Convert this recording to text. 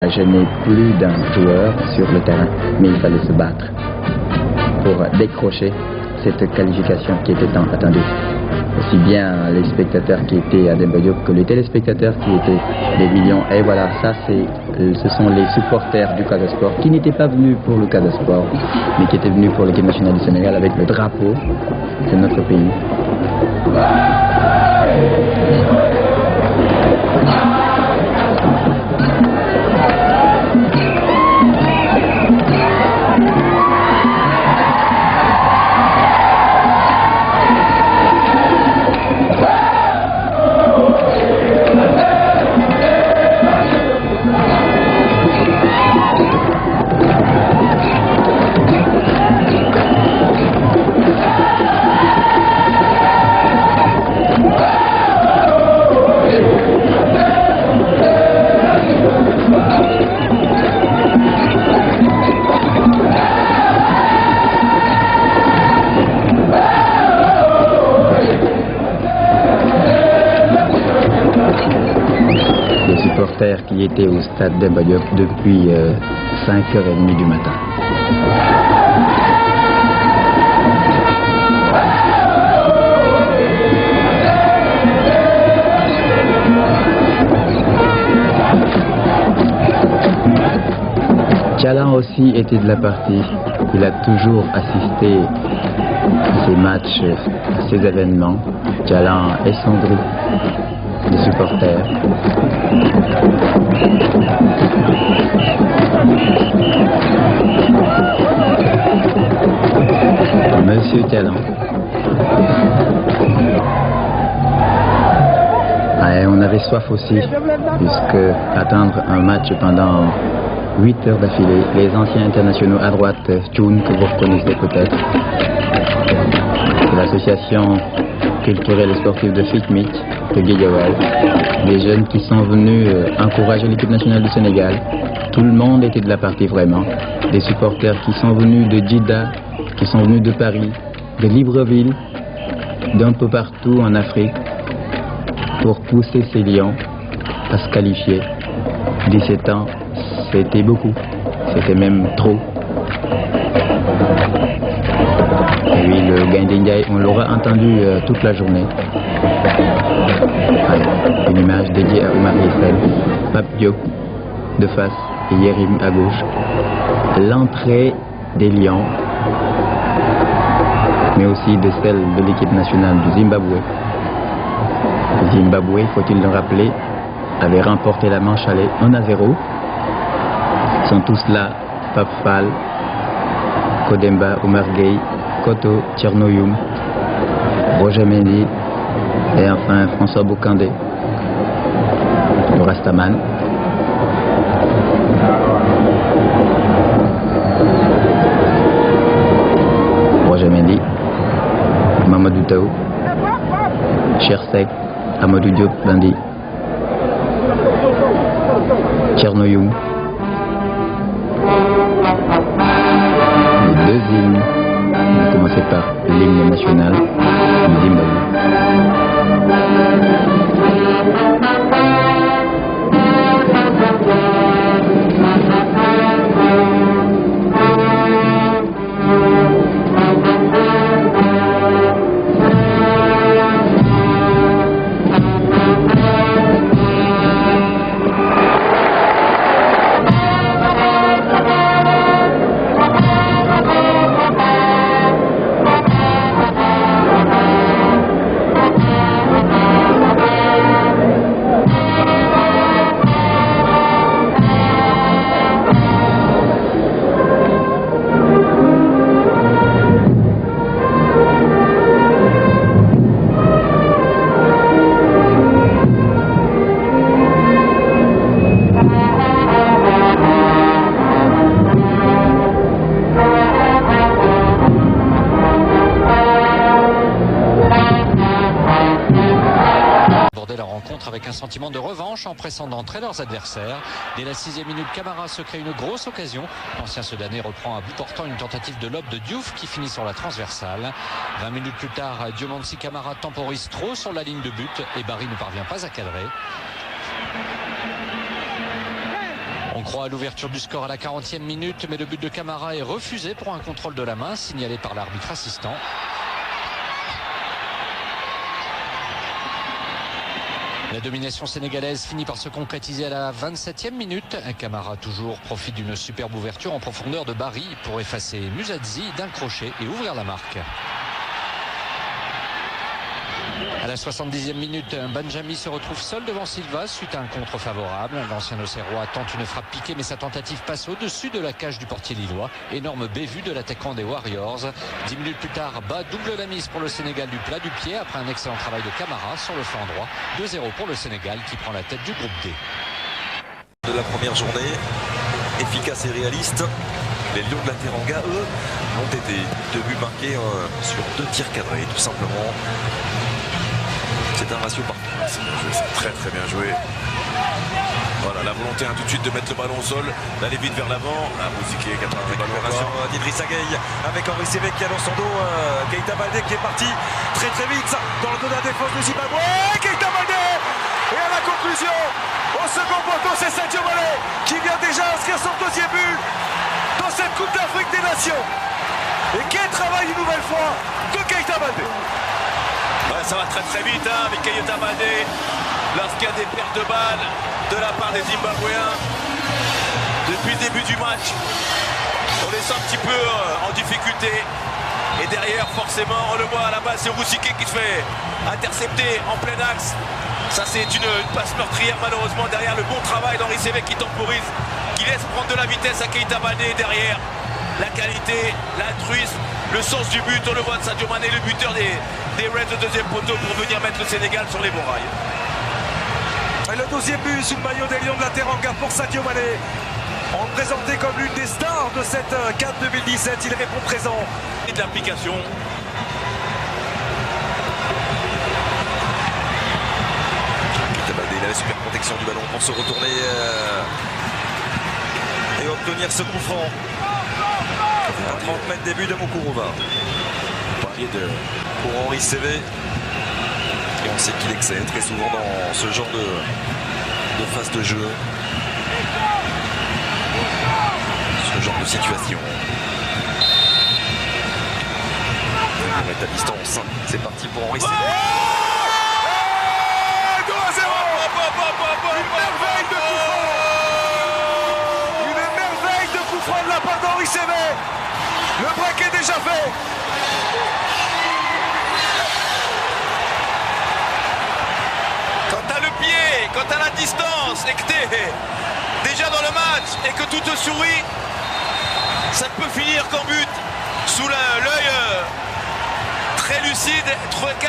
Je n'ai plus d'un joueur sur le terrain, mais il fallait se battre pour décrocher cette qualification qui était tant attendue. Aussi bien les spectateurs qui étaient à Demba Diop que les téléspectateurs qui étaient des millions. Et voilà, ça ce sont les supporters du Casa Sport qui n'étaient pas venus pour le Casa Sport, mais qui étaient venus pour l'équipe nationale du Sénégal avec le drapeau de notre pays. Qui était au stade Demba Diop depuis 5h30 du matin. Tchalan aussi était de la partie. Il a toujours assisté à ces matchs, à ces événements. Tchalan et son groupe de supporters. Monsieur Tchalan. On avait soif aussi, puisque attendre un match pendant 8 heures d'affilée, les anciens internationaux à droite, Tchoun, que vous reconnaissez peut-être, l'association culturelle et sportive de Fitmit, de Guédiawaye, des jeunes qui sont venus encourager l'équipe nationale du Sénégal. Tout le monde était de la partie vraiment. Des supporters qui sont venus de Djidda, qui sont venus de Paris, de Libreville, d'un peu partout en Afrique, pour pousser ces lions à se qualifier. 17 ans, c'était beaucoup, c'était même trop. Et oui, le Gaïndé Ndiaye, on l'aura entendu toute la journée. Une image dédiée à Omar Yessel, Pape Diop de face et Yérim à gauche. L'entrée des Lions, mais aussi de celle de l'équipe nationale du Zimbabwe. Le Zimbabwe, faut-il le rappeler, avait remporté la manche aller 1-0. Ils sont tous là, Pape Fall, Kodemba, Omar Gueye, Koto, Tchernoyoum, Roger Mendy et enfin François Bokandé, le Rastaman. Roger Mendy, Mamadou Taou, Chersek, Amadou Diop Bandi, Tchernoyoum. Les deux hymnes. On va commencer par l'hymne national du Zimbabwe. Avec un sentiment de revanche en pressant d'entrer leurs adversaires. Dès la 6e minute, Camara se crée une grosse occasion. L'ancien Soudanais reprend à bout portant une tentative de lob de Diouf qui finit sur la transversale. 20 minutes plus tard, Diomansi Camara temporise trop sur la ligne de but et Barry ne parvient pas à cadrer. On croit à l'ouverture du score à la 40e minute, mais le but de Camara est refusé pour un contrôle de la main signalé par l'arbitre assistant. La domination sénégalaise finit par se concrétiser à la 27e minute. Camara toujours profite d'une superbe ouverture en profondeur de Barry pour effacer Musadzi d'un crochet et ouvrir la marque. À la 70e minute, Benjami se retrouve seul devant Silva suite à un contre favorable. L'ancien Auxerrois tente une frappe piquée, mais sa tentative passe au-dessus de la cage du portier lillois. Énorme bévue de l'attaquant des Warriors. 10 minutes plus tard, Ba double la mise pour le Sénégal du plat du pied après un excellent travail de Camara sur le flanc droit. 2-0 pour le Sénégal qui prend la tête du groupe D. De la première journée, efficace et réaliste. Les Lions de la Teranga, eux, ont été 2 buts marqués sur 2 tirs cadrés, tout simplement. C'est un ratio parfait. C'est très très bien joué. Voilà, la volonté tout de suite de mettre le ballon au sol, d'aller vite vers l'avant. Mouziké qui a pas de récupération d'Idrissa Gueye avec Henri Sévé qui a dans son dos Keita Baldé qui est parti très très vite dans le dos de la défense du Zimbabwe. Keita Baldé. Et à la conclusion, au second poteau, c'est Sadio Mané qui vient déjà inscrire son 2e but dans cette Coupe d'Afrique des Nations. Et quel travail une nouvelle fois de Keita Baldé. Ouais, ça va très très vite avec Keita Baldé. Lorsqu'il y a des pertes de balles de la part des Zimbabwéens, depuis le début du match, on les sent un petit peu en difficulté. Et derrière, forcément, on le voit à la base, c'est Mouziké qui se fait intercepter en plein axe. Ça, c'est une passe meurtrière, malheureusement. Derrière, le bon travail d'Henri Sévé qui temporise, qui laisse prendre de la vitesse à Keita Baldé. Derrière, la qualité, l'altruisme, le sens du but. On le voit de Sadio Mané, le buteur des Reds de 2e poteau pour venir mettre le Sénégal sur les bons rails. Et le 2e but sous le maillot des Lions de la Teranga pour Sadio Mané. On le présentait comme l'une des stars de cette CAN 2017. Il répond présent. Et de l'application. Il a la super protection du ballon pour se retourner et obtenir ce coup franc. À 30 mètres début de Moukourova. Pour Henri Sévé. Et on sait qu'il excelle très souvent dans ce genre de phase de jeu. Ce genre de situation. Il va être à distance. C'est parti pour Henri Sévé. Une merveille de coup franc de la part d'Henri Sévé. Le break est déjà fait. Quand t'as le pied, quand t'as la distance et que t'es déjà dans le match et que tout te sourit, ça ne peut finir qu'en but sous l'œil très lucide, très